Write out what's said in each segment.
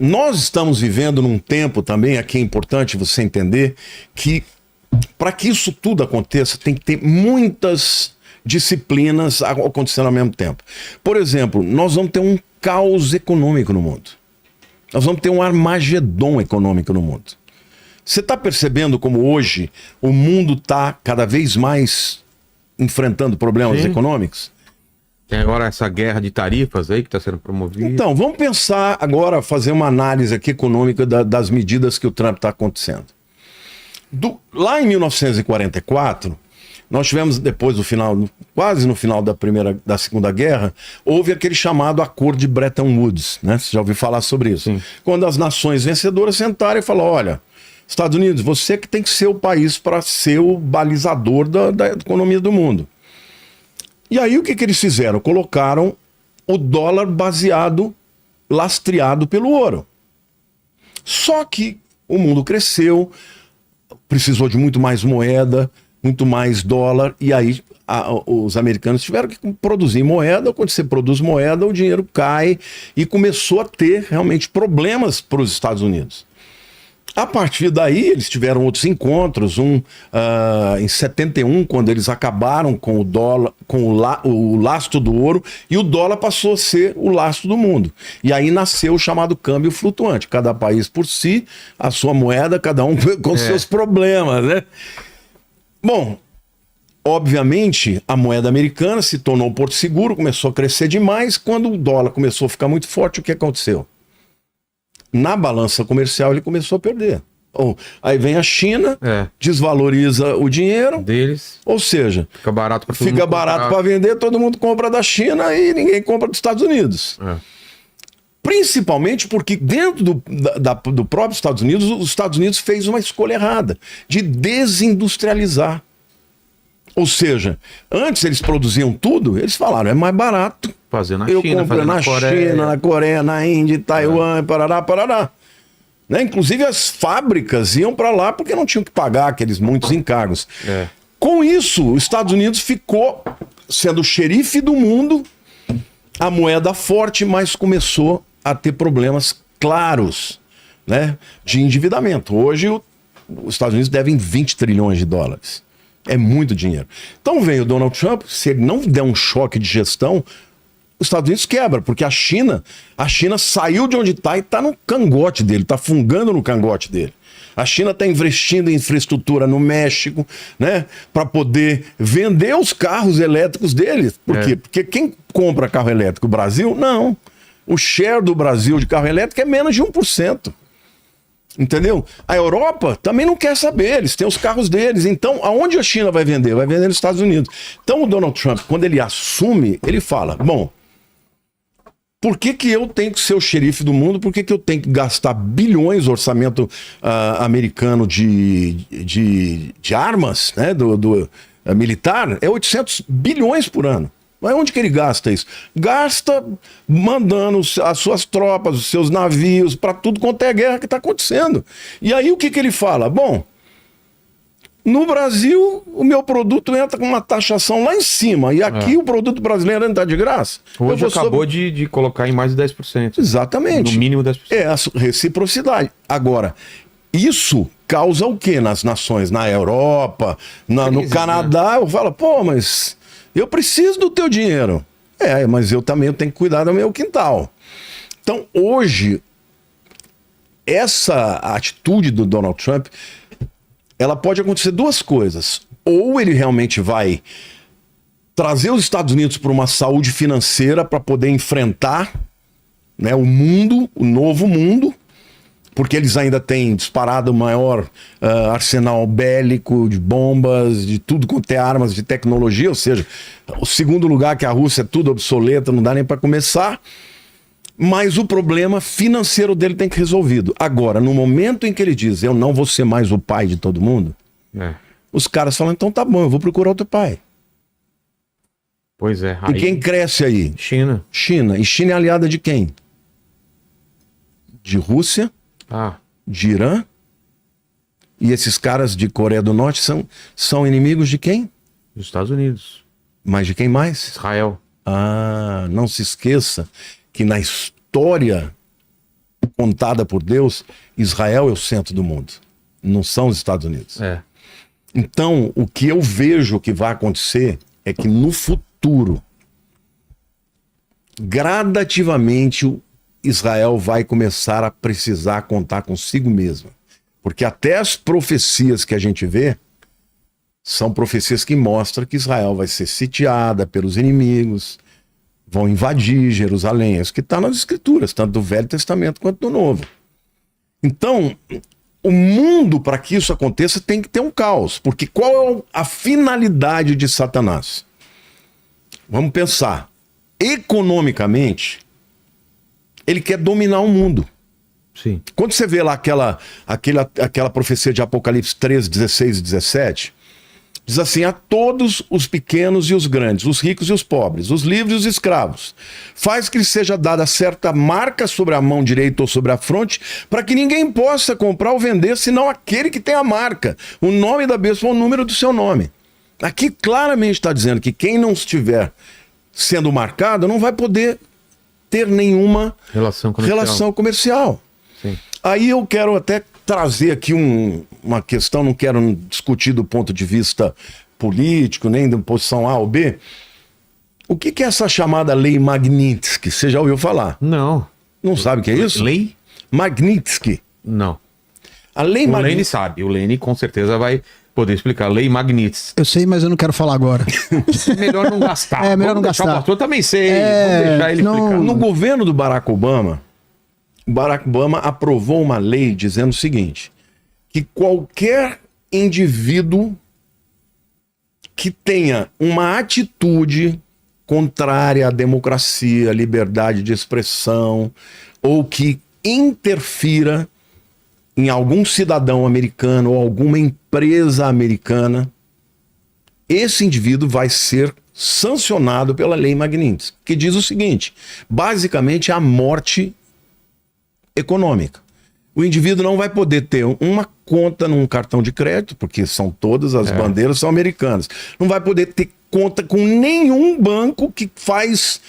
nós estamos vivendo num tempo também, aqui é importante você entender, que para que isso tudo aconteça, tem que ter muitas disciplinas acontecendo ao mesmo tempo. Por exemplo, nós vamos ter um caos econômico no mundo. Nós vamos ter um Armagedon econômico no mundo. Você está percebendo como hoje o mundo está cada vez mais enfrentando problemas econômicos? Tem agora essa guerra de tarifas aí que está sendo promovida. Então, vamos pensar agora, fazer uma análise aqui econômica das medidas que o Trump está acontecendo. Lá em 1944, nós tivemos, depois do final, quase no final da Segunda Guerra, houve aquele chamado Acordo de Bretton Woods, né? Você já ouviu falar sobre isso? Sim. Quando as nações vencedoras sentaram e falaram, olha, Estados Unidos, você que tem que ser o país para ser o balizador da economia do mundo. E aí o que eles fizeram? Colocaram o dólar baseado, lastreado pelo ouro. Só que o mundo cresceu, precisou de muito mais moeda, muito mais dólar, e aí os americanos tiveram que produzir moeda. Quando você produz moeda, o dinheiro cai, e começou a ter realmente problemas para os Estados Unidos. A partir daí, eles tiveram outros encontros, em 71, quando eles acabaram com o dólar, com o lastro do ouro, e o dólar passou a ser o lastro do mundo. E aí nasceu o chamado câmbio flutuante. Cada país por si, a sua moeda, cada um com seus problemas, né? Bom, obviamente, a moeda americana se tornou um porto seguro, começou a crescer demais. Quando o dólar começou a ficar muito forte, o que aconteceu? Na balança comercial ele começou a perder. Aí vem a China, desvaloriza o dinheiro deles, ou seja, fica barato para fica barato para vender, todo mundo compra da China e ninguém compra dos Estados Unidos. Principalmente porque dentro do próprio Estados Unidos, os Estados Unidos fez uma escolha errada de desindustrializar. Ou seja, antes eles produziam tudo, eles falaram, é mais barato. Fazer na Eu China, compro na China, na Coreia, na Índia, Taiwan, parará. Né? Inclusive as fábricas iam para lá porque não tinham que pagar aqueles muitos encargos. Com isso, os Estados Unidos ficou sendo o xerife do mundo, a moeda forte, mas começou a ter problemas claros, né, de endividamento. Hoje os Estados Unidos devem 20 trilhões de dólares. É muito dinheiro. Então vem o Donald Trump, se ele não der um choque de gestão, os Estados Unidos quebra, porque a China saiu de onde está e está no cangote dele, está fungando no cangote dele. A China está investindo em infraestrutura no México, né, para poder vender os carros elétricos deles. Por quê? Porque quem compra carro elétrico? O Brasil? Não. O share do Brasil de carro elétrico é menos de 1%. Entendeu? A Europa também não quer saber, eles têm os carros deles. Então, aonde a China vai vender? Vai vender nos Estados Unidos. Então, o Donald Trump, quando ele assume, ele fala, bom, por que eu tenho que ser o xerife do mundo? Por que eu tenho que gastar bilhões, orçamento americano de armas, né, do militar? É 800 bilhões por ano. Mas onde que ele gasta isso? Gasta mandando as suas tropas, os seus navios, para tudo quanto é guerra que está acontecendo. E aí o que ele fala? Bom, no Brasil o meu produto entra com uma taxação lá em cima, e aqui o produto brasileiro não está de graça. Hoje acabou de colocar em mais de 10%. Exatamente. No mínimo 10%. É a reciprocidade. Agora, isso causa o quê nas nações? Na Europa, no Canadá, eu falo, pô, mas eu preciso do teu dinheiro. Mas eu também tenho que cuidar do meu quintal. Então, hoje, essa atitude do Donald Trump, ela pode acontecer duas coisas. Ou ele realmente vai trazer os Estados Unidos para uma saúde financeira para poder enfrentar, né, o mundo, o novo mundo, porque eles ainda têm disparado o maior arsenal bélico de bombas, de tudo quanto é armas, de tecnologia, ou seja, o segundo lugar que a Rússia é tudo obsoleta, não dá nem para começar, mas o problema financeiro dele tem que ser resolvido. Agora, no momento em que ele diz, eu não vou ser mais o pai de todo mundo, os caras falam, então tá bom, eu vou procurar outro pai. Pois é. E quem cresce aí? China. China. E China é aliada de quem? De Rússia, de Irã, e esses caras de Coreia do Norte são inimigos de quem? Dos Estados Unidos. Mas de quem mais? Israel. Não se esqueça que na história contada por Deus, Israel é o centro do mundo, não são os Estados Unidos. Então, o que eu vejo que vai acontecer é que no futuro, gradativamente, Israel vai começar a precisar contar consigo mesma. Porque até as profecias que a gente vê são profecias que mostram que Israel vai ser sitiada pelos inimigos, vão invadir Jerusalém. É isso que está nas escrituras, tanto do Velho Testamento quanto do Novo. Então, o mundo, para que isso aconteça, tem que ter um caos. Porque qual é a finalidade de Satanás? Vamos pensar. Economicamente, ele quer dominar o mundo. Sim. Quando você vê lá aquela profecia de Apocalipse 13, 16 e 17, diz assim: a todos os pequenos e os grandes, os ricos e os pobres, os livres e os escravos, faz que lhe seja dada certa marca sobre a mão direita ou sobre a fronte, para que ninguém possa comprar ou vender, senão aquele que tem a marca, o nome da bênção ou o número do seu nome. Aqui claramente está dizendo que quem não estiver sendo marcado não vai poder ter nenhuma relação comercial. Sim. Aí eu quero até trazer aqui uma questão, não quero discutir do ponto de vista político, nem da posição A ou B. O que é essa chamada Lei Magnitsky? Você já ouviu falar? Não. Não sabe o que é isso? Lei? Magnitsky. Não. A Lei O Lene sabe. O Lene com certeza vai poder explicar. Lei Magnitsky. Eu sei, mas eu não quero falar agora. Melhor não gastar. É, melhor Vamos não deixar gastar. O pastor também sei. Vamos deixar ele não- explicar. No governo do Barack Obama aprovou uma lei dizendo o seguinte: que qualquer indivíduo que tenha uma atitude contrária à democracia, à liberdade de expressão, ou que interfira em algum cidadão americano ou alguma empresa americana, esse indivíduo vai ser sancionado pela Lei Magnitsky, que diz o seguinte: basicamente a morte econômica. O indivíduo não vai poder ter uma conta num cartão de crédito, porque todas as bandeiras são americanas. Não vai poder ter conta com nenhum banco que faz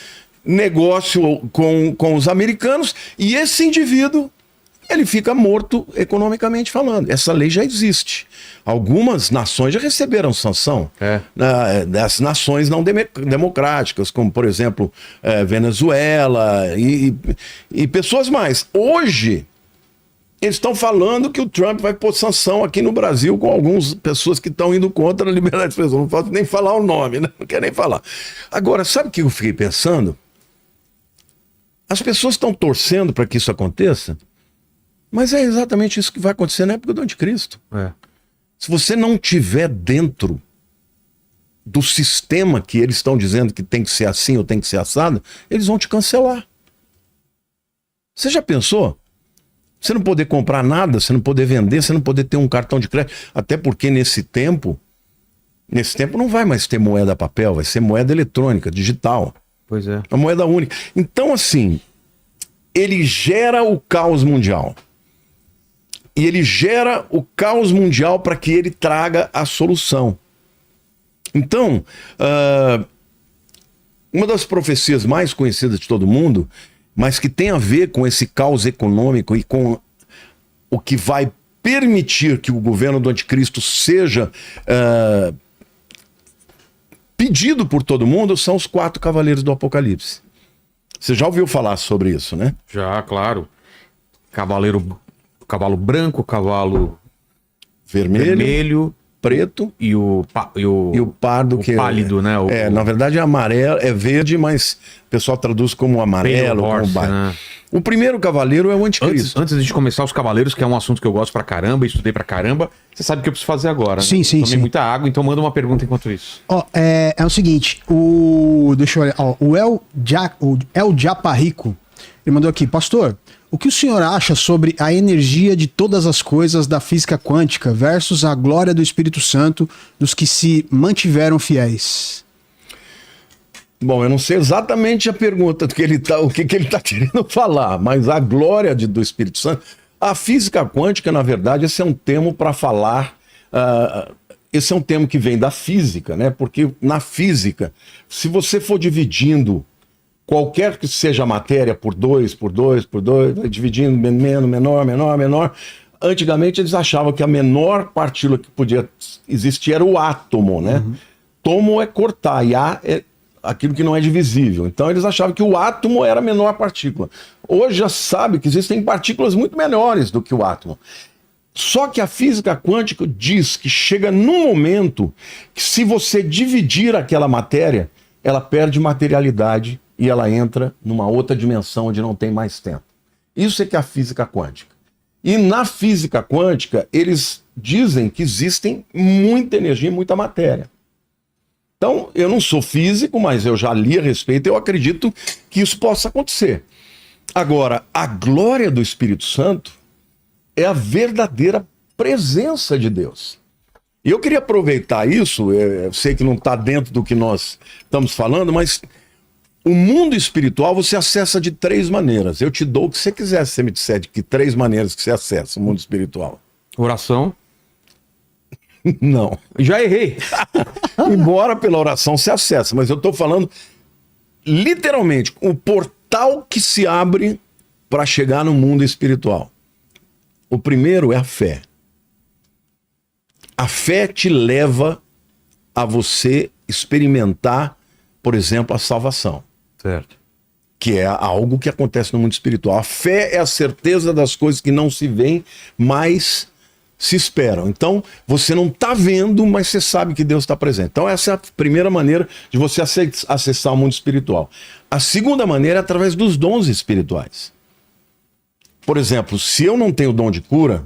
negócio com os americanos, e esse indivíduo, ele fica morto economicamente falando. Essa lei já existe. Algumas nações já receberam sanção das nações não democráticas, como, por exemplo, Venezuela e pessoas mais. Hoje, eles estão falando que o Trump vai pôr sanção aqui no Brasil com algumas pessoas que estão indo contra a liberdade de expressão. Não posso nem falar o nome, né? Não quero nem falar. Agora, sabe o que eu fiquei pensando? As pessoas estão torcendo para que isso aconteça, mas é exatamente isso que vai acontecer na época do anticristo. Se você não tiver dentro do sistema que eles estão dizendo que tem que ser assim ou tem que ser assado, eles vão te cancelar. Você já pensou? Você não poder comprar nada, você não poder vender, você não poder ter um cartão de crédito. Até porque nesse tempo não vai mais ter moeda papel, vai ser moeda eletrônica, digital. Pois é. A moeda única. Então, assim, ele gera o caos mundial. E ele gera o caos mundial para que ele traga a solução. Então, uma das profecias mais conhecidas de todo mundo, mas que tem a ver com esse caos econômico e com o que vai permitir que o governo do anticristo seja pedido por todo mundo, são os 4 cavaleiros do Apocalipse. Você já ouviu falar sobre isso, né? Já, claro. Cavalo branco, cavalo vermelho preto e o pardo, que pálido, né? Na verdade é amarelo, é verde, mas o pessoal traduz como amarelo. Pale horse, como né? O primeiro cavaleiro é o anticristo. Antes de começar os cavaleiros, que é um assunto que eu gosto pra caramba, estudei pra caramba, você sabe o que eu preciso fazer agora, né? Sim, sim, Tomei sim. muita água, então manda uma pergunta enquanto isso. Ó, é o seguinte, deixa eu olhar, ó, o El Japarrico, ele mandou aqui: pastor, o que o senhor acha sobre a energia de todas as coisas da física quântica versus a glória do Espírito Santo dos que se mantiveram fiéis? Bom, eu não sei exatamente a pergunta do que ele tá, o que ele está querendo falar, mas a glória do Espírito Santo, a física quântica, na verdade, esse é um termo para falar, esse é um termo que vem da física, né? Porque na física, se você for dividindo qualquer que seja a matéria, por 2, vai dividindo menor. Antigamente eles achavam que a menor partícula que podia existir era o átomo, né? Tomo é cortar, e á é aquilo que não é divisível. Então eles achavam que o átomo era a menor partícula. Hoje já sabe que existem partículas muito menores do que o átomo. Só que a física quântica diz que chega num momento que, se você dividir aquela matéria, ela perde materialidade e ela entra numa outra dimensão onde não tem mais tempo. Isso é que é a física quântica. E na física quântica, eles dizem que existem muita energia e muita matéria. Então, eu não sou físico, mas eu já li a respeito e eu acredito que isso possa acontecer. Agora, a glória do Espírito Santo é a verdadeira presença de Deus. E eu queria aproveitar isso, eu sei que não está dentro do que nós estamos falando, mas o mundo espiritual você acessa de 3 maneiras. Eu te dou o que você quiser, se você me disser de que 3 maneiras que você acessa o mundo espiritual. Oração. Não. Já errei. Embora pela oração se acessa, mas eu estou falando literalmente o portal que se abre para chegar no mundo espiritual. O primeiro é a fé. A fé te leva a você experimentar, por exemplo, a salvação. Certo. Que é algo que acontece no mundo espiritual. A fé é a certeza das coisas que não se veem, mas se esperam. Então, você não está vendo, mas você sabe que Deus está presente. Então, essa é a primeira maneira de você acessar o mundo espiritual. A segunda maneira é através dos dons espirituais. Por exemplo, se eu não tenho dom de cura,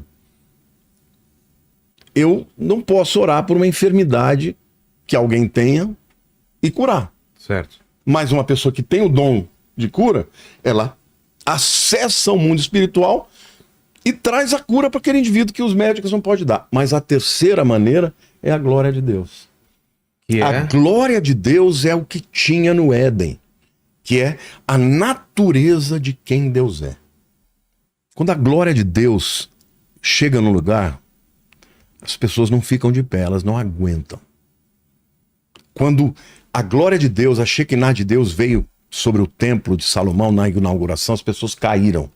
eu não posso orar por uma enfermidade que alguém tenha e curar. Certo. Mas uma pessoa que tem o dom de cura, ela acessa o mundo espiritual e traz a cura para aquele indivíduo que os médicos não podem dar. Mas a terceira maneira é a glória de Deus. Que A glória de Deus é o que tinha no Éden, que é a natureza de quem Deus é. Quando a glória de Deus chega no lugar, as pessoas não ficam de pé, elas não aguentam. Quando a glória de Deus, a Shekinah de Deus veio sobre o templo de Salomão na inauguração, as pessoas caíram.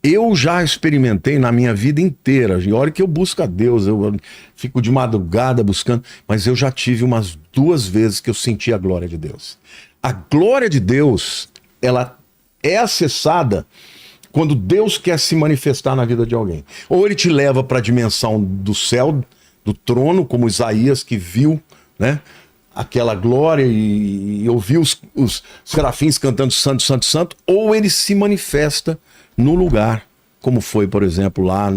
Eu já experimentei na minha vida inteira, e olha que eu busco a Deus, eu fico de madrugada buscando, mas eu já tive umas 2 vezes que eu senti a glória de Deus. A glória de Deus, ela é acessada quando Deus quer se manifestar na vida de alguém. Ou ele te leva para a dimensão do céu, do trono, como Isaías, que viu, né, aquela glória e ouviu os serafins cantando santo, santo, santo, ou ele se manifesta no lugar, como foi, por exemplo, lá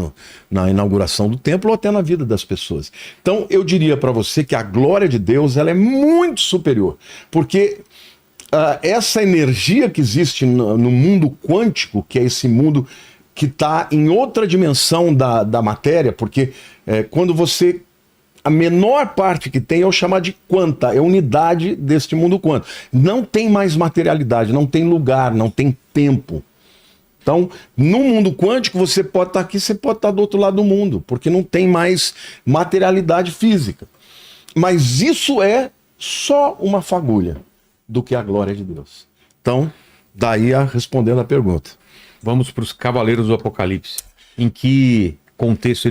na inauguração do templo, ou até na vida das pessoas. Então, eu diria para você que a glória de Deus, ela é muito superior, porque essa energia que existe no mundo quântico, que é esse mundo que está em outra dimensão da matéria, porque quando você... A menor parte que tem é o chamar de quanta, é a unidade deste mundo quântico. Não tem mais materialidade, não tem lugar, não tem tempo. Então, no mundo quântico, você pode estar aqui, você pode estar do outro lado do mundo, porque não tem mais materialidade física. Mas isso é só uma fagulha do que a glória de Deus. Então, daí respondendo a pergunta. Vamos para os Cavaleiros do Apocalipse. Em que contexto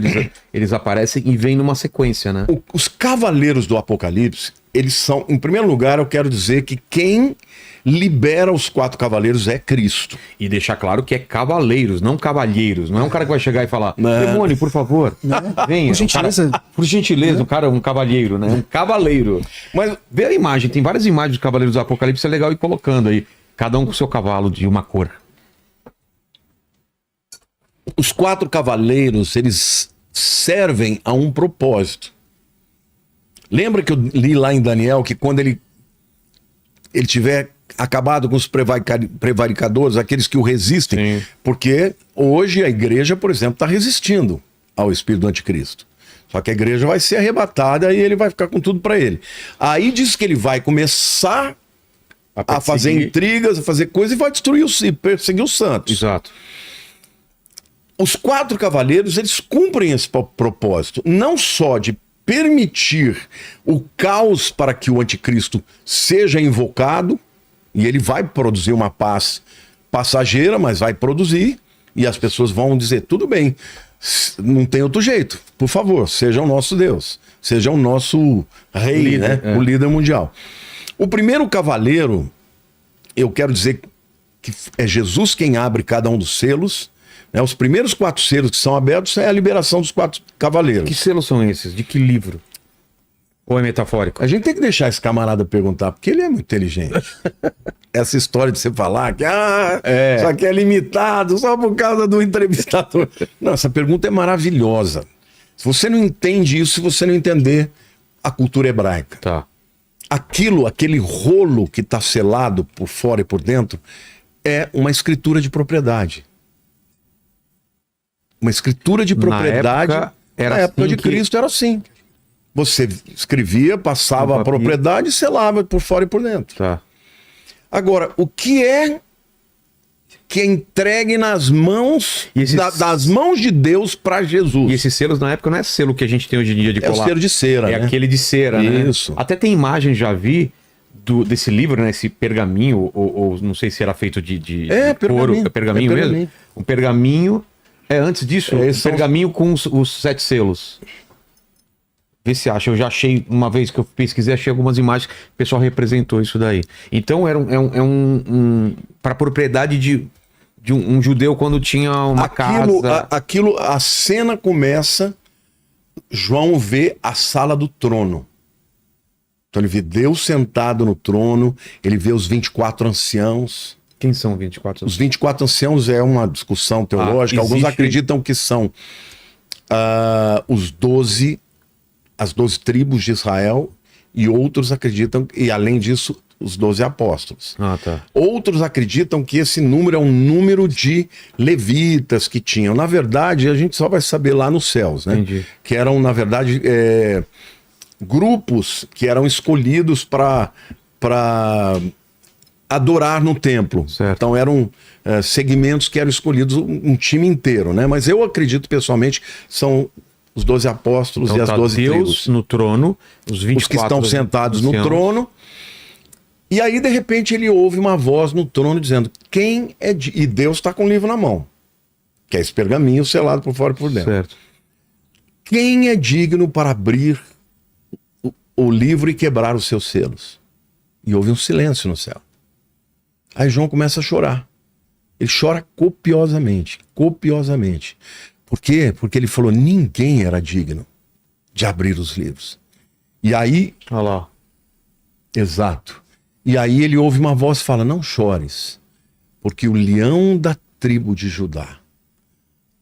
eles aparecem e vêm numa sequência, né? Os Cavaleiros do Apocalipse, eles são, em primeiro lugar, eu quero dizer que quem libera os 4 cavaleiros é Cristo. E deixar claro que é cavaleiros, não cavalheiros. Não é um cara que vai chegar e falar, demônio, por favor, venha. Por gentileza. Por gentileza, um cara, um cavalheiro, né? Um cavaleiro. Mas vê a imagem, tem várias imagens dos Cavaleiros do Apocalipse, é legal ir colocando aí, cada um com o seu cavalo de uma cor. Os 4 cavaleiros, eles servem a um propósito. Lembra que eu li lá em Daniel que quando ele tiver acabado com os prevaricadores, aqueles que o resistem, sim, porque hoje a igreja, por exemplo, está resistindo ao espírito do anticristo. Só que a igreja vai ser arrebatada e ele vai ficar com tudo para ele. Aí diz que ele vai começar a fazer intrigas, a fazer coisas e vai destruir perseguir os santos. Exato. Os 4 cavaleiros, eles cumprem esse propósito, não só de permitir o caos para que o anticristo seja invocado, E ele vai produzir uma paz passageira, mas vai produzir, e as pessoas vão dizer, tudo bem, não tem outro jeito, por favor, seja o nosso Deus, seja o nosso rei, Líder, né? O líder mundial. O primeiro cavaleiro, eu quero dizer que é Jesus quem abre cada um dos selos, né? Os primeiros 4 selos que são abertos é a liberação dos 4 cavaleiros. Que selos são esses? De que livro? Ou é metafórico? A gente tem que deixar esse camarada perguntar, porque ele é muito inteligente. Essa história de você falar que isso aqui é limitado só por causa do entrevistador. Não, essa pergunta é maravilhosa. Se você não entende isso, se você não entender a cultura hebraica. Tá. Aquele rolo que está selado por fora e por dentro, é uma escritura de propriedade. Uma escritura de propriedade. Na época assim de Cristo era assim. Você escrevia, passava a propriedade e selava por fora e por dentro. Tá. Agora, o que é entregue nas mãos, das mãos de Deus para Jesus? E esses selos na época não é selo que a gente tem hoje em dia de colar. É o selo de cera, É né? aquele de cera, né? Isso. Até tem imagem, já vi, desse livro, né? Esse pergaminho, ou não sei se era feito de couro. É pergaminho mesmo? pergaminho. Um pergaminho. Antes disso, um pergaminho com os 7 selos. Vê se acha. Eu já achei, uma vez que eu pesquisei, achei algumas imagens, o pessoal representou isso daí. Então era para propriedade de um judeu quando tinha uma casa. A cena começa, João vê a sala do trono. Então ele vê Deus sentado no trono, ele vê os 24 anciãos. Quem são 24? Os 24 anciãos é uma discussão teológica. Alguns acreditam que são as 12 tribos de Israel, e outros acreditam, e além disso, os 12 apóstolos. Tá. Outros acreditam que esse número é um número de levitas que tinham. Na verdade, a gente só vai saber lá nos céus, né? Entendi. Que eram, na verdade, grupos que eram escolhidos para adorar no templo. Certo. Então eram segmentos que eram escolhidos, um time inteiro, né? Mas eu acredito pessoalmente são os 12 apóstolos Então, e as 12 Deus tribos. no trono, os 24 Os que estão sentados no anciãos. trono. E aí, de repente, ele ouve uma voz no trono dizendo: quem é E Deus está com o livro na mão, que é esse pergaminho selado por fora e por dentro. Certo. Quem é digno para abrir o livro e quebrar os seus selos? E houve um silêncio no céu. Aí João começa a chorar. Ele chora copiosamente, copiosamente. Por quê? Porque ele falou: ninguém era digno de abrir os livros. E aí... Olha lá. Exato. E aí ele ouve uma voz e fala: não chores, porque o leão da tribo de Judá,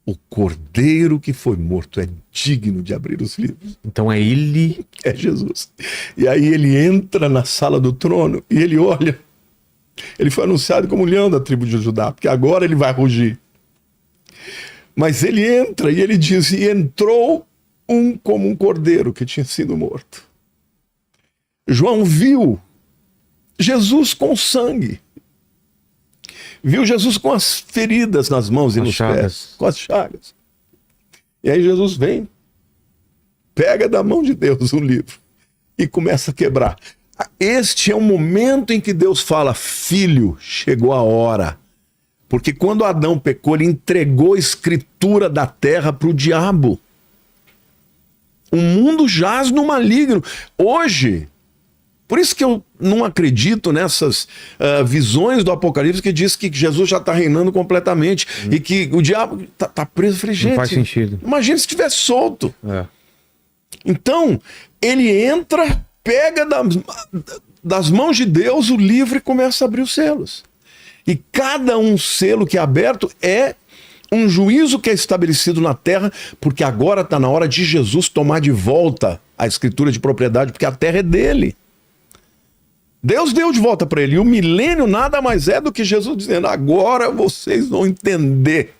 o cordeiro que foi morto, é digno de abrir os livros. Então é ele... É Jesus. E aí ele entra na sala do trono e ele olha. Ele foi anunciado como o leão da tribo de Judá, porque agora ele vai rugir. Mas ele entra e ele diz: e entrou como um cordeiro que tinha sido morto. João viu Jesus com sangue. Viu Jesus com as feridas nas mãos e nos pés, com as chagas. E aí Jesus vem, pega da mão de Deus o livro e começa a quebrar. Este é o momento em que Deus fala: filho, chegou a hora. Porque quando Adão pecou, ele entregou a escritura da terra para o diabo. O mundo jaz no maligno. Hoje, por isso que eu não acredito nessas visões do Apocalipse que diz que Jesus já está reinando completamente e que o diabo está preso. Eu falei, gente, não faz sentido. Imagina se estivesse solto. É. Então, ele entra, pega das mãos de Deus o livro e começa a abrir os selos. E cada um selo que é aberto é um juízo que é estabelecido na terra, porque agora está na hora de Jesus tomar de volta a escritura de propriedade, porque a terra é dele. Deus deu de volta para ele. E o milênio nada mais é do que Jesus dizendo: agora vocês vão entender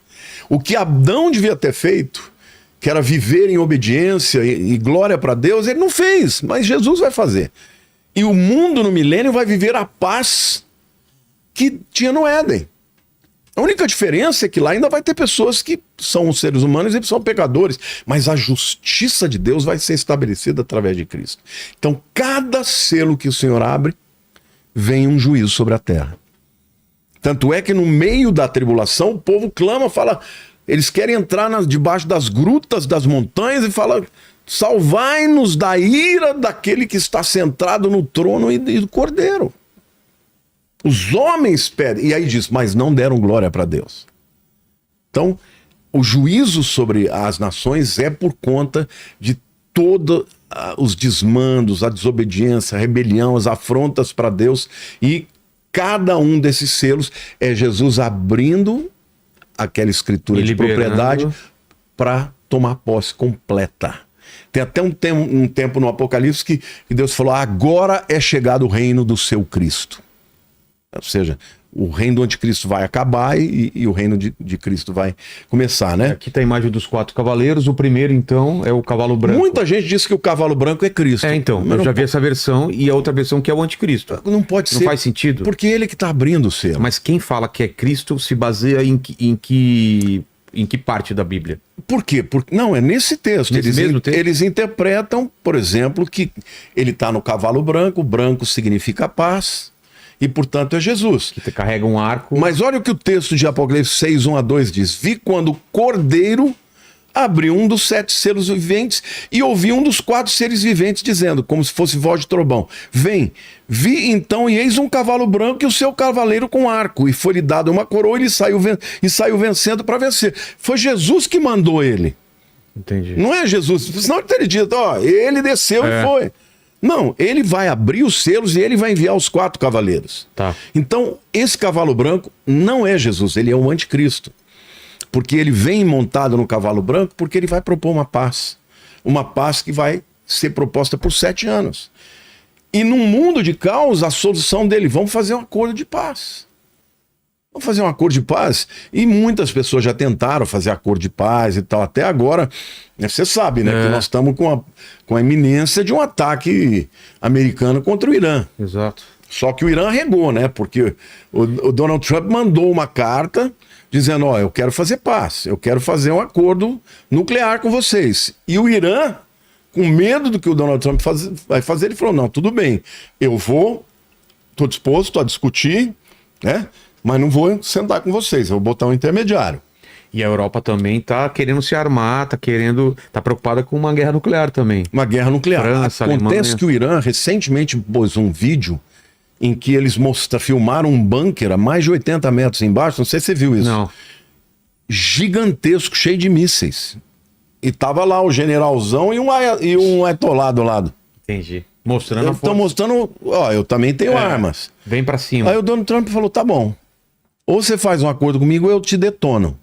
o que Adão devia ter feito, que era viver em obediência e glória para Deus. Ele não fez, mas Jesus vai fazer. E o mundo no milênio vai viver a paz que tinha no Éden. A única diferença é que lá ainda vai ter pessoas que são seres humanos e são pecadores, mas a justiça de Deus vai ser estabelecida através de Cristo. Então, cada selo que o Senhor abre vem um juízo sobre a terra. Tanto é que no meio da tribulação o povo clama, fala, eles querem entrar debaixo das grutas das montanhas e fala, salvai-nos da ira daquele que está sentado no trono e do Cordeiro. Os homens pedem, e aí diz, mas não deram glória para Deus. Então, o juízo sobre as nações é por conta de todos os desmandos, a desobediência, a rebelião, as afrontas para Deus, e cada um desses selos é Jesus abrindo aquela escritura de propriedade para tomar posse completa. Tem até um tempo no Apocalipse que Deus falou, agora é chegado o reino do seu Cristo. Ou seja, o reino do anticristo vai acabar e o reino de Cristo vai começar, né? Aqui tá a imagem dos 4 cavaleiros. O primeiro, então, é o cavalo branco. Muita gente diz que o cavalo branco é Cristo. Então, eu já vi essa versão e a outra versão que é o anticristo. Não pode ser. Não faz sentido? Porque ele que tá abrindo o selo. Mas quem fala que é Cristo se baseia em que parte da Bíblia? Por quê? Não, é nesse texto. Nesse mesmo texto? Eles interpretam, por exemplo, que ele está no cavalo branco, o branco significa paz, e portanto é Jesus. Que carrega um arco. Mas olha o que o texto de Apocalipse 6, 1-2 diz. Vi quando o Cordeiro abriu um dos 7 selos viventes e ouvi um dos 4 seres viventes dizendo, como se fosse voz de trovão, vem, vi então e eis um cavalo branco e o seu cavaleiro com arco, e foi-lhe dado uma coroa e ele saiu vencendo para vencer. Foi Jesus que mandou ele. Entendi. Não é Jesus, senão ele teria dito, ó, ele desceu e foi. Não, ele vai abrir os selos e ele vai enviar os 4 cavaleiros. Tá. Então, esse cavalo branco não é Jesus, ele é o anticristo. Porque ele vem montado no cavalo branco porque ele vai propor uma paz. Uma paz que vai ser proposta por 7 anos. E num mundo de caos, a solução dele, vamos fazer um acordo de paz. Vamos fazer um acordo de paz? E muitas pessoas já tentaram fazer acordo de paz e tal. Até agora, você sabe, né? Que nós estamos com a iminência de um ataque americano contra o Irã. Exato. Só que o Irã regou, né? Porque o Donald Trump mandou uma carta dizendo, ó, eu quero fazer paz, eu quero fazer um acordo nuclear com vocês. E o Irã, com medo do que o Donald Trump vai fazer, ele falou, não, tudo bem, eu estou disposto a discutir, né? Mas não vou sentar com vocês, eu vou botar um intermediário. E a Europa também tá querendo se armar, tá preocupada com uma guerra nuclear também. Uma guerra nuclear. França, Acontece Alemanha. que o Irã recentemente pôs um vídeo em que eles filmaram um bunker a mais de 80 metros embaixo, não sei se você viu isso. Não. Gigantesco, cheio de mísseis. E tava lá o generalzão e um ayatolá do lado. Entendi. Mostrando a Estão força. mostrando, ó, eu também tenho armas. Vem pra cima. Aí o Donald Trump falou, tá bom, ou você faz um acordo comigo ou eu te detono.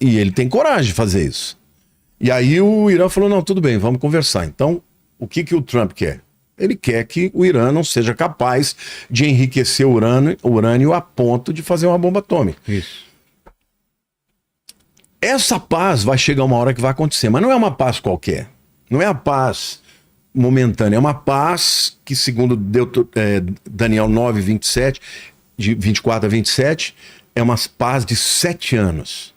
E ele tem coragem de fazer isso. E aí o Irã falou, não, tudo bem, vamos conversar. Então, o que o Trump quer? Ele quer que o Irã não seja capaz de enriquecer o urânio a ponto de fazer uma bomba atômica. Isso. Essa paz vai chegar uma hora que vai acontecer, mas não é uma paz qualquer. Não é a paz momentânea, é uma paz que, segundo Daniel 9, 27, de 24 a 27, é uma paz de 7 anos,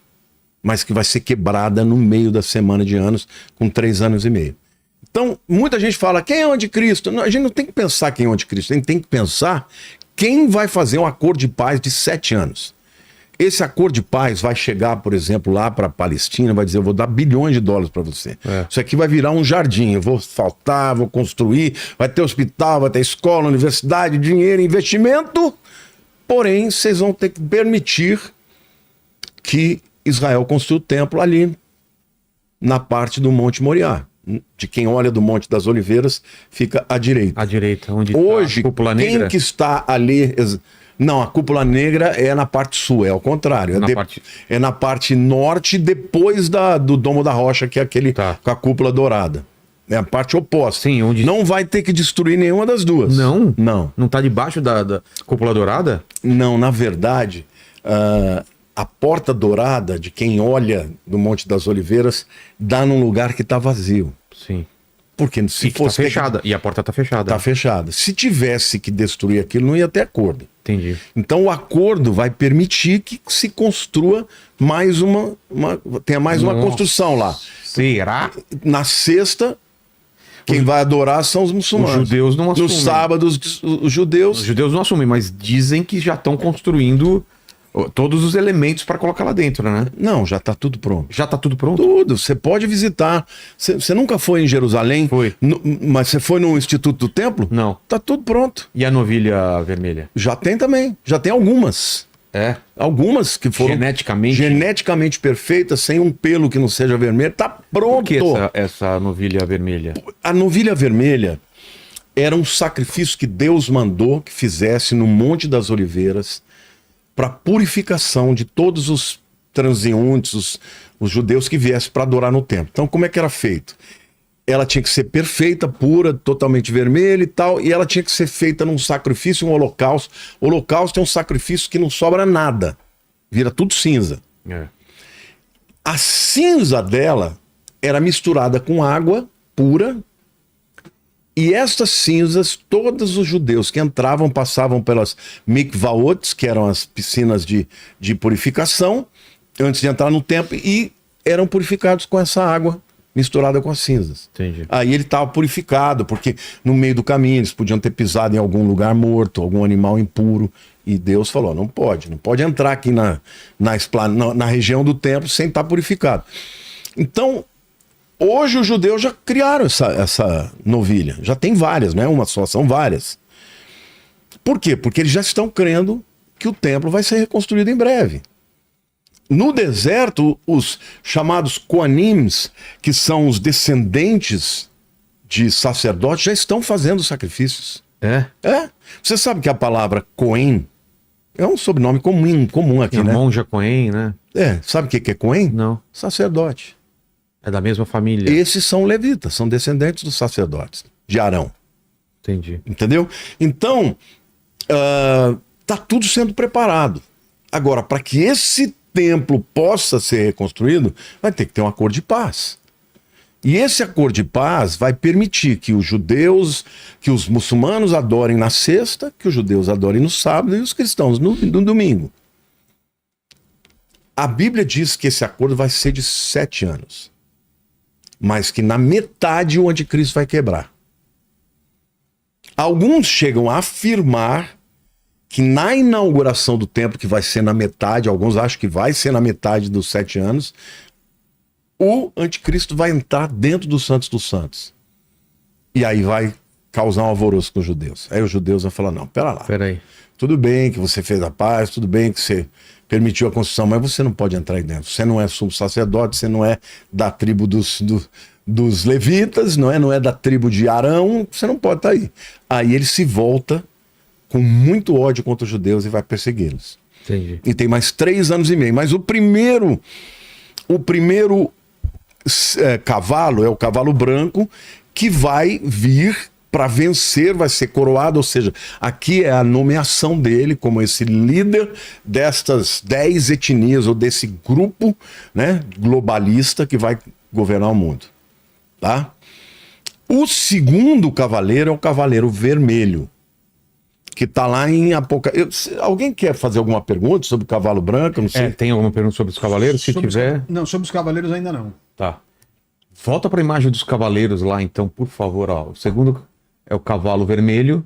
mas que vai ser quebrada no meio da semana de anos, com 3 anos e meio. Então, muita gente fala, quem é o anticristo? Não, a gente não tem que pensar quem é o anticristo, a gente tem que pensar quem vai fazer um acordo de paz de 7 anos. Esse acordo de paz vai chegar, por exemplo, lá para a Palestina, vai dizer, eu vou dar bilhões de dólares para você. Isso aqui vai virar um jardim, eu vou asfaltar, vou construir, vai ter hospital, vai ter escola, universidade, dinheiro, investimento, porém, vocês vão ter que permitir que Israel construa o templo ali na parte do Monte Moriá. De quem olha do Monte das Oliveiras, fica à direita. À direita, onde hoje, tá a cúpula negra? Quem que está ali... Não, a cúpula negra é na parte sul, é ao contrário. É na parte norte, depois do Domo da Rocha, que é aquele com a cúpula dourada. É a parte oposta. Sim, onde... Não vai ter que destruir nenhuma das duas. Não? Não. Não tá debaixo da cúpula dourada? Não, na verdade, a porta dourada, de quem olha do Monte das Oliveiras, dá num lugar que está vazio. Sim. Porque se fosse... Tá fechada. E a porta tá fechada. Tá fechada. Se tivesse que destruir aquilo, não ia ter acordo. Entendi. Então o acordo vai permitir que se construa mais tenha mais uma construção lá. Será? Na sexta, Quem vai adorar são os muçulmanos. Os judeus não assumem. Nos sábados, os judeus... Os judeus não assumem, mas dizem que já estão construindo todos os elementos para colocar lá dentro, né? Não, já está tudo pronto. Já está tudo pronto? Tudo. Você pode visitar. Você nunca foi em Jerusalém? Foi. Mas você foi no Instituto do Templo? Não. Tá tudo pronto. E a novilha vermelha? Já tem também. Já tem algumas. É. Algumas que foram geneticamente perfeitas, sem um pelo que não seja vermelho. Tá pronto. Por que essa novilha vermelha? A novilha vermelha era um sacrifício que Deus mandou que fizesse no Monte das Oliveiras para purificação de todos os transeuntes, os judeus que viessem para adorar no templo. Então, como é que era feito? Ela tinha que ser perfeita, pura, totalmente vermelha e tal, e ela tinha que ser feita num sacrifício, um holocausto. O holocausto é um sacrifício que não sobra nada, vira tudo cinza. É. A cinza dela era misturada com água pura, e estas cinzas, todos os judeus que entravam, passavam pelas mikvaot, que eram as piscinas de purificação, antes de entrar no templo, e eram purificados com essa água misturada com as cinzas. Entendi. Aí ele estava purificado, porque no meio do caminho eles podiam ter pisado em algum lugar morto, algum animal impuro, e Deus falou, não pode entrar aqui na região do templo sem estar purificado. Então, hoje os judeus já criaram essa novilha. Já tem várias, não é uma só, são várias. Por quê? Porque eles já estão crendo que o templo vai ser reconstruído em breve. No deserto, os chamados Koanims, que são os descendentes de sacerdotes, já estão fazendo sacrifícios. É? É. Você sabe que a palavra Cohen é um sobrenome comum aqui, né? Monja Cohen, né? É. Sabe o que é Cohen? Não. Sacerdote. É da mesma família. Esses são levitas, são descendentes dos sacerdotes, de Arão. Entendi. Entendeu? Então, tá tudo sendo preparado. Agora, para que esse templo possa ser reconstruído, vai ter que ter um acordo de paz. E esse acordo de paz vai permitir que os judeus, que os muçulmanos adorem na sexta, que os judeus adorem no sábado e os cristãos no domingo. A Bíblia diz que esse acordo vai ser de 7 anos. Mas que na metade o anticristo vai quebrar. Alguns chegam a afirmar que na inauguração do templo, que vai ser na metade, alguns acham que vai ser na metade dos 7 anos, o anticristo vai entrar dentro dos Santos dos Santos. E aí vai causar um alvoroço com os judeus. Aí os judeus vão falar, não, pera lá. Peraí. Tudo bem que você fez a paz, tudo bem que você permitiu a construção, mas você não pode entrar aí dentro. Você não é sumo sacerdote, você não é da tribo dos levitas, não é da tribo de Arão, você não pode estar aí. Aí ele se volta com muito ódio contra os judeus e vai persegui-los. Entendi. E tem mais 3 anos e meio. Mas o primeiro cavalo é o cavalo branco, que vai vir para vencer, vai ser coroado, ou seja, aqui é a nomeação dele como esse líder destas 10 etnias, ou desse grupo, né, globalista que vai governar o mundo. Tá? O segundo cavaleiro é o cavaleiro vermelho, que está lá em Apocalipse. Alguém quer fazer alguma pergunta sobre o cavalo branco? Não sei. Tem alguma pergunta sobre os cavaleiros? Se tiver... Não, sobre os cavaleiros ainda não. Tá. Volta para a imagem dos cavaleiros lá, então, por favor. Ó. O segundo é o cavalo vermelho,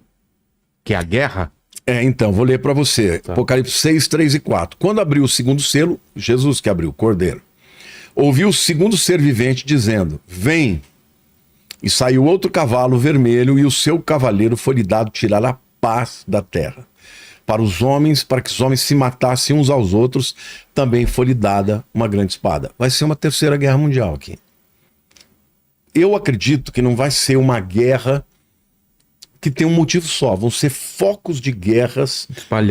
que é a guerra. Então, vou ler para você. Tá. Apocalipse 6, 3 e 4. Quando abriu o segundo selo, Jesus que abriu, o Cordeiro, ouviu o segundo ser vivente dizendo, vem. E saiu outro cavalo vermelho, e o seu cavaleiro foi-lhe dado tirar a paz da terra. Para os homens, para que os homens se matassem uns aos outros, também foi-lhe dada uma grande espada. Vai ser uma terceira guerra mundial aqui. Eu acredito que não vai ser uma guerra que tem um motivo só. Vão ser focos de guerras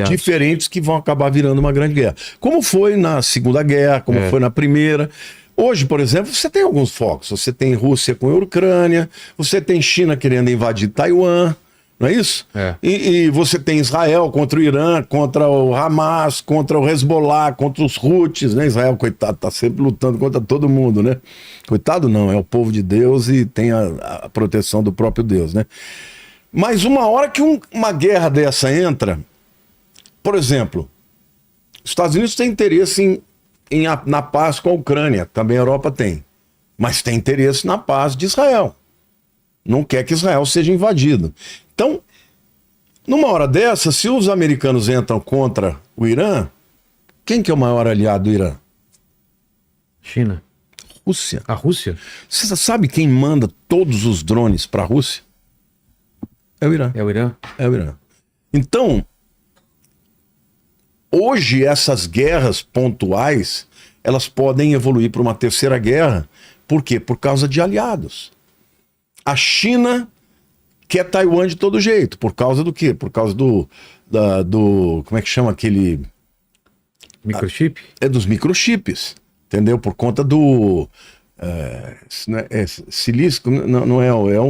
diferentes que vão acabar virando uma grande guerra. Como foi na Segunda Guerra, como foi na Primeira. Hoje, por exemplo, você tem alguns focos. Você tem Rússia com a Ucrânia, você tem China querendo invadir Taiwan, não é isso? E você tem Israel contra o Irã, contra o Hamas, contra o Hezbollah, contra os Houthis, né? Israel, coitado, tá sempre lutando contra todo mundo, né? Coitado não, é o povo de Deus e tem a proteção do próprio Deus, né? Mas uma hora que uma guerra dessa entra, por exemplo, os Estados Unidos têm interesse na paz com a Ucrânia, também a Europa tem, mas tem interesse na paz de Israel. Não quer que Israel seja invadido. Então, numa hora dessa, se os americanos entram contra o Irã, quem que é o maior aliado do Irã? China. Rússia. A Rússia? Você sabe quem manda todos os drones para a Rússia? É o Irã. É o Irã? É o Irã. Então, hoje essas guerras pontuais, elas podem evoluir para uma terceira guerra. Por quê? Por causa de aliados. A China quer Taiwan de todo jeito. Por causa do quê? Por causa do como é que chama aquele... Microchip? É dos microchips. Entendeu? Por conta do... silício, não é, é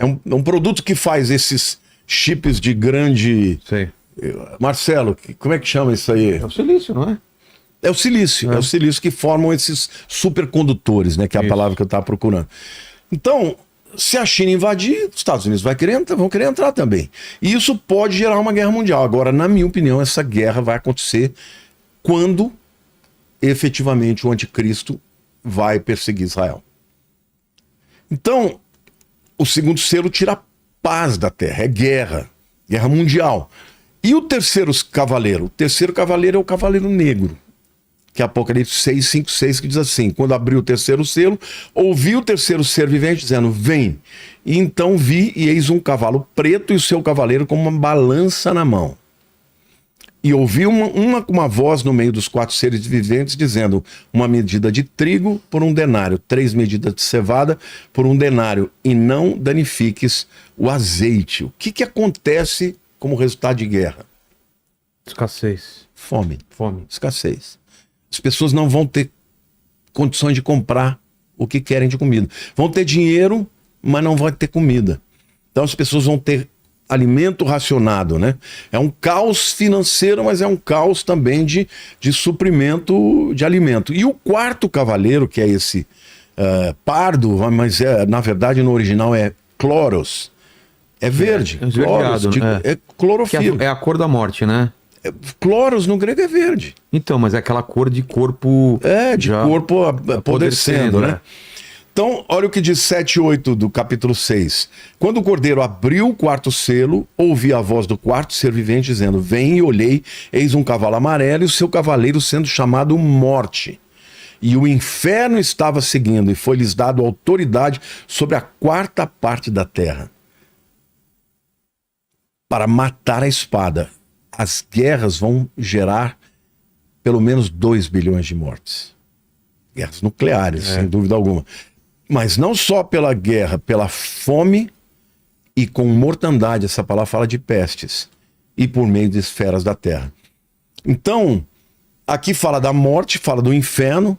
um produto que faz esses chips de grande... Sei. Marcelo, como é que chama isso aí? É o silício, não é? É o silício, é o silício que formam esses supercondutores, né? Que é a Isso. palavra que eu estava procurando. Então, se a China invadir, os Estados Unidos vão querer entrar também. E isso pode gerar uma guerra mundial. Agora, na minha opinião, essa guerra vai acontecer quando efetivamente o anticristo vai perseguir Israel. Então, o segundo selo tira a paz da terra, é guerra mundial. E o terceiro cavaleiro? O terceiro cavaleiro é o cavaleiro negro, que é Apocalipse 6, 5, 6, que diz assim: quando abriu o terceiro selo, ouvi o terceiro ser vivente dizendo, vem. E então vi, e eis um cavalo preto e o seu cavaleiro com uma balança na mão. E ouvi uma voz no meio dos 4 seres viventes dizendo, uma medida de trigo por 1 denário, 3 medidas de cevada por 1 denário, e não danifiques o azeite. O que acontece como resultado de guerra? Escassez. Fome. Fome. Escassez. As pessoas não vão ter condições de comprar o que querem de comida. Vão ter dinheiro, mas não vão ter comida. Então as pessoas vão ter alimento racionado, né? É um caos financeiro, mas é um caos também de suprimento de alimento. E o quarto cavaleiro, que é esse pardo, mas na verdade no original é chloros. É verde. Chloros, é clorofila. É a cor da morte, né? Chloros no grego é verde. Então, mas é aquela cor de corpo... de corpo apodrecendo, né? Então, olha o que diz 7 e 8 do capítulo 6. Quando o cordeiro abriu o quarto selo, ouvi a voz do quarto ser vivente dizendo, vem, e olhei, eis um cavalo amarelo e o seu cavaleiro sendo chamado Morte. E o inferno estava seguindo, e foi-lhes dado autoridade sobre a 4ª parte da terra, para matar a espada. As guerras vão gerar pelo menos 2 bilhões de mortes. Guerras nucleares, sem dúvida alguma. Mas não só pela guerra, pela fome e com mortandade. Essa palavra fala de pestes. E por meio de esferas da terra. Então, aqui fala da morte, fala do inferno,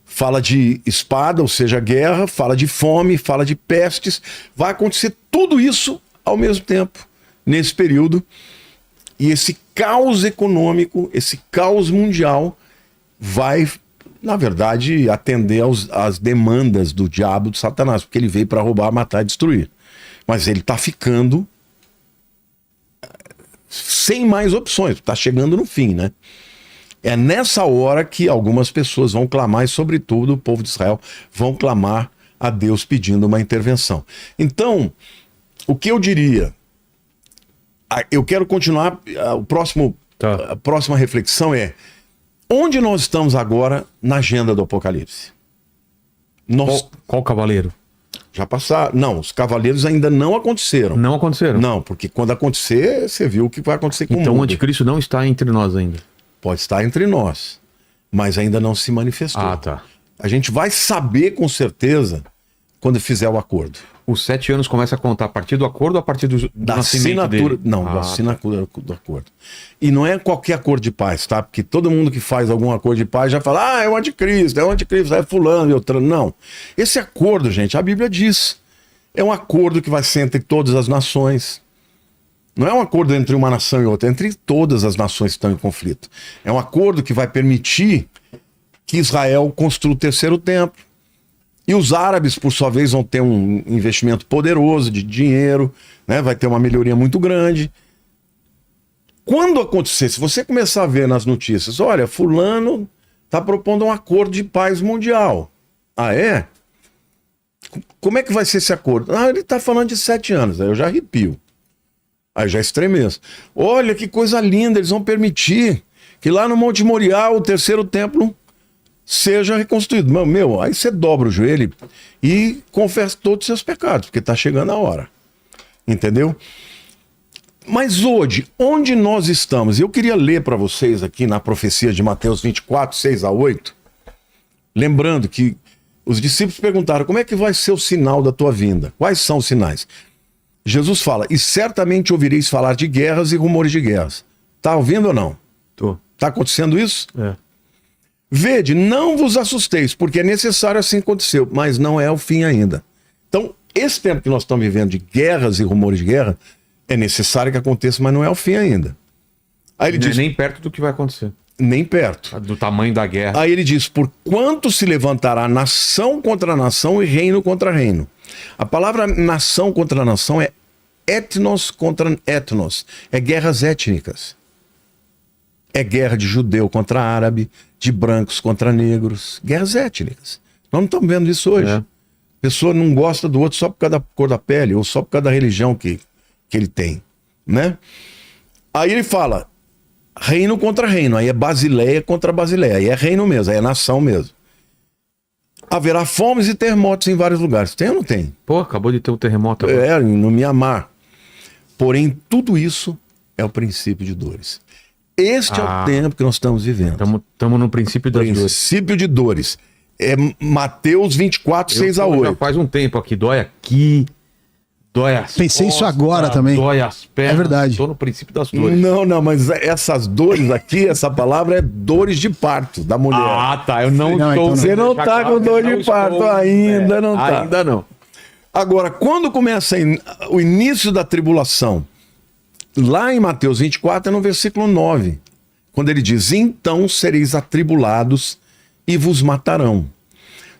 fala de espada, ou seja, guerra, fala de fome, fala de pestes. Vai acontecer tudo isso ao mesmo tempo, nesse período. E esse caos econômico, esse caos mundial vai, na verdade, atender às demandas do diabo, de Satanás, porque ele veio para roubar, matar e destruir. Mas ele está ficando sem mais opções, está chegando no fim, né? É nessa hora que algumas pessoas vão clamar, e sobretudo o povo de Israel vão clamar a Deus pedindo uma intervenção. Então, o que eu diria? Eu quero continuar, a próxima reflexão é, onde nós estamos agora na agenda do Apocalipse? Qual cavaleiro? Já passaram. Não, os cavaleiros ainda não aconteceram. Não aconteceram? Não, porque quando acontecer, você viu o que vai acontecer com o mundo. Então o anticristo não está entre nós ainda? Pode estar entre nós, mas ainda não se manifestou. Ah, tá. A gente vai saber com certeza quando fizer o acordo. Os 7 anos começa a contar a partir do acordo ou a partir do da nascimento assinatura dele? Não, da assinatura do acordo. E não é qualquer acordo de paz, tá? Porque todo mundo que faz algum acordo de paz já fala, é o anticristo, é fulano e outro. Não. Esse acordo, gente, a Bíblia diz, é um acordo que vai ser entre todas as nações. Não é um acordo entre uma nação e outra, é entre todas as nações que estão em conflito. É um acordo que vai permitir que Israel construa o 3º templo. E os árabes, por sua vez, vão ter um investimento poderoso de dinheiro, né? Vai ter uma melhoria muito grande. Quando acontecer, se você começar a ver nas notícias, olha, fulano está propondo um acordo de paz mundial. Ah, é? como é que vai ser esse acordo? Ah, ele está falando de 7 anos. Aí eu já arrepio. Aí já estremeço. Olha que coisa linda, eles vão permitir que lá no Monte Moriá o terceiro templo seja reconstruído. Meu, aí você dobra o joelho e confessa todos os seus pecados, porque está chegando a hora. Entendeu? Mas hoje, onde nós estamos? Eu queria ler para vocês aqui na profecia de Mateus 24, 6 a 8. Lembrando que os discípulos perguntaram, como é que vai ser o sinal da tua vinda? Quais são os sinais? Jesus fala, e certamente ouvireis falar de guerras e rumores de guerras. Tá ouvindo ou não? Tô. Tá acontecendo isso? É. Vede, não vos assusteis, porque é necessário assim aconteceu, mas não é o fim ainda. Então, esse tempo que nós estamos vivendo de guerras e rumores de guerra, é necessário que aconteça, mas não é o fim ainda. Aí ele diz, Nem perto do que vai acontecer. nem perto. Do tamanho da guerra. Aí ele diz, por quanto se levantará nação contra nação e reino contra reino. A palavra nação contra nação é etnos contra etnos. É guerras étnicas. É guerra de judeu contra árabe, de brancos contra negros. Guerras étnicas. Nós não estamos vendo isso hoje. É. A pessoa não gosta do outro só por causa da cor da pele ou só por causa da religião que ele tem, né? Aí ele fala, reino contra reino. Aí é Basileia contra Basileia. Aí é reino mesmo, aí é nação mesmo. Haverá fomes e terremotos em vários lugares. Tem ou não tem? Pô, acabou de ter um terremoto agora. É, no Mianmar. Porém, tudo isso é o princípio de dores. Este é o tempo que nós estamos vivendo. Estamos no princípio das dores. Princípio de dores. É Mateus 24, 6 a 8. Já faz um tempo aqui. Dói aqui, dói as Pensei isso agora também. Dói as pernas. É verdade. Estou no princípio das dores. Não, mas essas dores aqui, essa palavra é dores de parto da mulher. Ah, tá. Eu não Não, estou... então não. Você não tá com dor de parto ainda, não tá. Ainda não. Agora, quando começa o início da tribulação, lá em Mateus 24, é no versículo 9, quando ele diz, então sereis atribulados e vos matarão.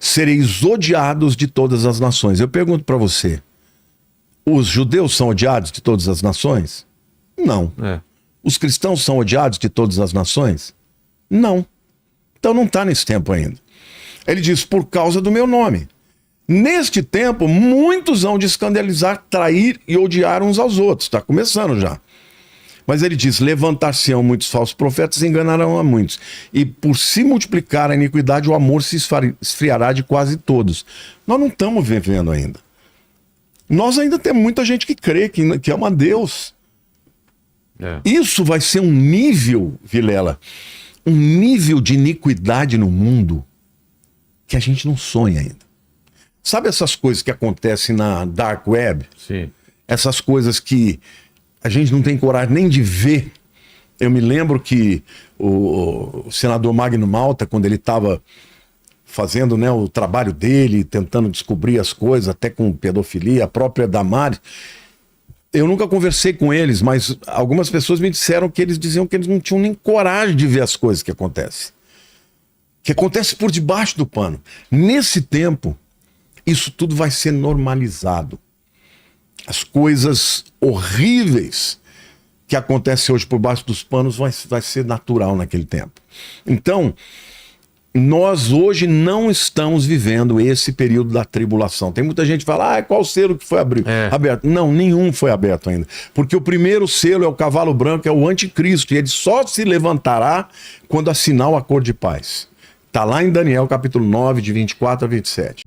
Sereis odiados de todas as nações. Eu pergunto para você, os judeus são odiados de todas as nações? Não. É. Os cristãos são odiados de todas as nações? Não. Então não está nesse tempo ainda. Ele diz, por causa do meu nome. Neste tempo, muitos hão de escandalizar, trair e odiar uns aos outros. Está começando já. Mas ele diz, levantar-se-ão muitos falsos profetas e enganarão a muitos. E por se multiplicar a iniquidade, o amor se esfriará de quase todos. Nós não estamos vivendo ainda. Nós ainda temos muita gente que crê que ama Deus. É. Isso vai ser um nível, Vilela, um nível de iniquidade no mundo que a gente não sonha ainda. Sabe essas coisas que acontecem na Dark Web? Sim. Essas coisas que a gente não tem coragem nem de ver. Eu me lembro que o senador Magno Malta, quando ele estava fazendo, né, o trabalho dele, tentando descobrir as coisas, até com pedofilia, a própria Damares, eu nunca conversei com eles, mas algumas pessoas me disseram que eles diziam que eles não tinham nem coragem de ver as coisas que acontecem. Que acontece por debaixo do pano. Nesse tempo, isso tudo vai ser normalizado. As coisas horríveis que acontecem hoje por baixo dos panos vai ser natural naquele tempo. Então, nós hoje não estamos vivendo esse período da tribulação. Tem muita gente que fala, qual selo que foi aberto? Não, nenhum foi aberto ainda. Porque o primeiro selo é o cavalo branco, é o anticristo, e ele só se levantará quando assinar o acordo de paz. Está lá em Daniel, capítulo 9, de 24 a 27.